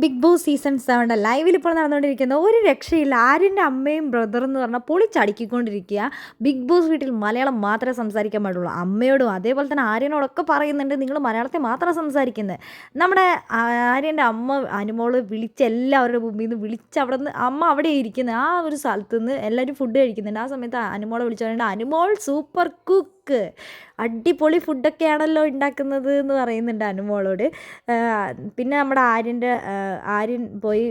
Big boss season 7 ലൈവിൽ ഇപ്പോൾ നടന്നുകൊണ്ടിരിക്കുന്ന ഒരു രക്ഷയില്ല. ആര്യൻ്റെ അമ്മയും ബ്രദറും എന്ന് പറഞ്ഞാൽ പൊളിച്ചടുക്കിക്കൊണ്ടിരിക്കുക. ബിഗ് ബോസ് വീട്ടിൽ മലയാളം മാത്രമേ സംസാരിക്കാൻ പാടുള്ളൂ. അമ്മയോടും അതേപോലെ തന്നെ ആര്യനോടൊക്കെ പറയുന്നുണ്ട്, നിങ്ങൾ മലയാളത്തെ മാത്രം സംസാരിക്കുന്നത്. നമ്മുടെ ആര്യൻ്റെ അമ്മ അനുമോള് വിളിച്ച് എല്ലാവരുടെ മുമ്പിൽ നിന്ന് വിളിച്ച് അവിടെ നിന്ന് അമ്മ അവിടെ ഇരിക്കുന്നത് ആ ഒരു സ്ഥലത്ത് നിന്ന് എല്ലാവരും ഫുഡ് കഴിക്കുന്നുണ്ട്. ആ സമയത്ത് അനുമോളെ വിളിച്ചു പറയുന്നുണ്ട്, അനുമോൾ സൂപ്പർ കുക്ക്, അടിപൊളി ഫുഡൊക്കെയാണല്ലോ ഉണ്ടാക്കുന്നത് എന്ന് പറയുന്നുണ്ട് അനുമോളോട്. പിന്നെ നമ്മുടെ ആര്യൻ പോയി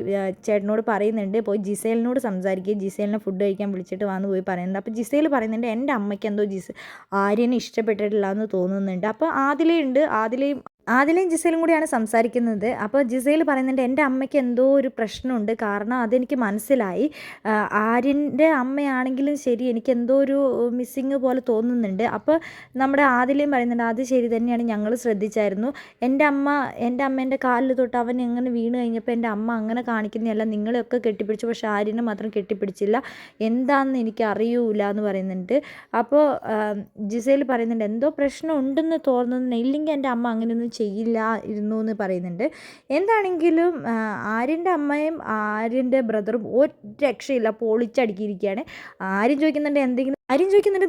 ചേട്ടനോട് പറയുന്നുണ്ട്, പോയി ജിസേലിനോട് സംസാരിക്കുക, ജിസേലിനെ ഫുഡ് കഴിക്കാൻ വിളിച്ചിട്ട് വന്ന് പോയി പറയുന്നുണ്ട്. അപ്പോൾ ജിസേൽ പറയുന്നുണ്ട്, എൻ്റെ അമ്മയ്ക്ക് എന്തോ ആര്യനെ ഇഷ്ടപ്പെട്ടിട്ടില്ല എന്ന് തോന്നുന്നുണ്ട്. അപ്പോൾ ആദിലയും ജിസയിലും കൂടിയാണ് സംസാരിക്കുന്നത്. അപ്പോൾ ജിസയിൽ പറയുന്നുണ്ട്, എൻ്റെ അമ്മയ്ക്ക് എന്തോ ഒരു പ്രശ്നമുണ്ട്, കാരണം അതെനിക്ക് മനസ്സിലായി. ആര്യൻ്റെ അമ്മയാണെങ്കിലും ശരി, എനിക്ക് എന്തോ ഒരു മിസ്സിങ് പോലെ തോന്നുന്നുണ്ട്. അപ്പോൾ നമ്മുടെ ആദിലയും പറയുന്നുണ്ട്, അത് ശരി തന്നെയാണ്, ഞങ്ങൾ ശ്രദ്ധിച്ചായിരുന്നു. എൻ്റെ അമ്മേൻ്റെ കാലിൽ തൊട്ട് അവൻ എങ്ങനെ വീണ് കഴിഞ്ഞപ്പോൾ എൻ്റെ അമ്മ അങ്ങനെ കാണിക്കുന്നതല്ല, നിങ്ങളെയൊക്കെ കെട്ടിപ്പിടിച്ചു, പക്ഷേ ആര്യനെ മാത്രം കെട്ടിപ്പിടിച്ചില്ല, എന്താണെന്ന് എനിക്ക് അറിയൂല എന്ന് പറയുന്നുണ്ട്. അപ്പോൾ ജിസയിൽ പറയുന്നുണ്ട്, എന്തോ പ്രശ്നം ഉണ്ടെന്ന് തോന്നുന്നു, ഇല്ലെങ്കിൽ എൻ്റെ അമ്മ അങ്ങനെയൊന്നും ഇരുന്നു എന്ന് പറയുന്നുണ്ട്. എന്താണെങ്കിലും ആര്യൻ്റെ അമ്മയും ആര്യൻ്റെ ബ്രദറും ഒരു രക്ഷയില്ല, പൊളിച്ചടുക്കിയിരിക്കുകയാണ്. ആര്യം ചോദിക്കുന്നുണ്ട്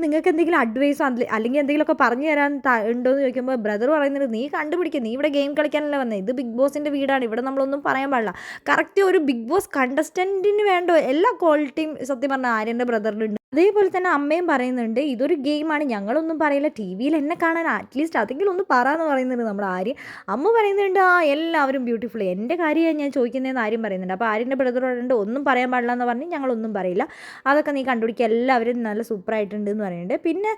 നിങ്ങൾക്ക് എന്തെങ്കിലും അഡ്വൈസോ അല്ലെങ്കിൽ എന്തെങ്കിലുമൊക്കെ പറഞ്ഞു തരാൻ ഉണ്ടോ എന്ന് ചോദിക്കുമ്പോൾ ബ്രദർ പറയുന്നുണ്ട്, നീ കണ്ടുപിടിക്കുക, നീ ഇവിടെ ഗെയിം കളിക്കാനല്ല വന്നത്, ഇത് ബിഗ് ബോസിൻ്റെ വീടാണ്, ഇവിടെ നമ്മളൊന്നും പറയാൻ പാടില്ല. കറക്റ്റ് ഒരു ബിഗ് ബോസ് കണ്ടസ്റ്റൻറ്റിന് വേണ്ട എല്ലാ ക്വാളിറ്റിയും സത്യം പറഞ്ഞാൽ ആര്യൻ്റെ ബ്രദറിലുണ്ട്. അതേപോലെ തന്നെ അമ്മയും പറയുന്നുണ്ട്, ഇതൊരു ഗെയിമാണ്, ഞങ്ങളൊന്നും പറയില്ല, ടി വിയിൽ എന്നെ കാണാൻ അറ്റ്ലീസ്റ്റ് അതെങ്കിലും ഒന്ന് പറയാമെന്ന് പറയുന്നുണ്ട് നമ്മുടെ ആര്യം. അമ്മ പറയുന്നുണ്ട്, എല്ലാവരും ബ്യൂട്ടിഫുൾ, എൻ്റെ കാര്യമാണ് ഞാൻ ചോദിക്കുന്നതെന്ന് ആര്യം പറയുന്നുണ്ട്. അപ്പോൾ ആര്യൻ്റെ ബ്രദറോടുണ്ട്, ഒന്നും പറയാൻ പാടില്ല എന്ന് പറഞ്ഞ് ഞങ്ങളൊന്നും പറയില്ല, അതൊക്കെ നീ കണ്ടുപിടിക്കുക, എല്ലാവരും നല്ല സൂപ്പറായിട്ടുണ്ട് എന്ന് പറയുന്നുണ്ട്. പിന്നെ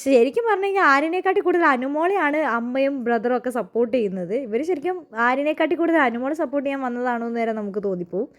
ശരിക്കും പറഞ്ഞു കഴിഞ്ഞാൽ ആര്യനെക്കാട്ടി കൂടുതൽ അനുമോളെയാണ് അമ്മയും ബ്രദറും ഒക്കെ സപ്പോർട്ട് ചെയ്യുന്നത്. ഇവർ ശരിക്കും ആര്യനെക്കാട്ടി കൂടുതൽ അനുമോളെ സപ്പോർട്ട് ചെയ്യാൻ വന്നതാണോ എന്ന് വരെ നമുക്ക് തോന്നിപ്പോവും.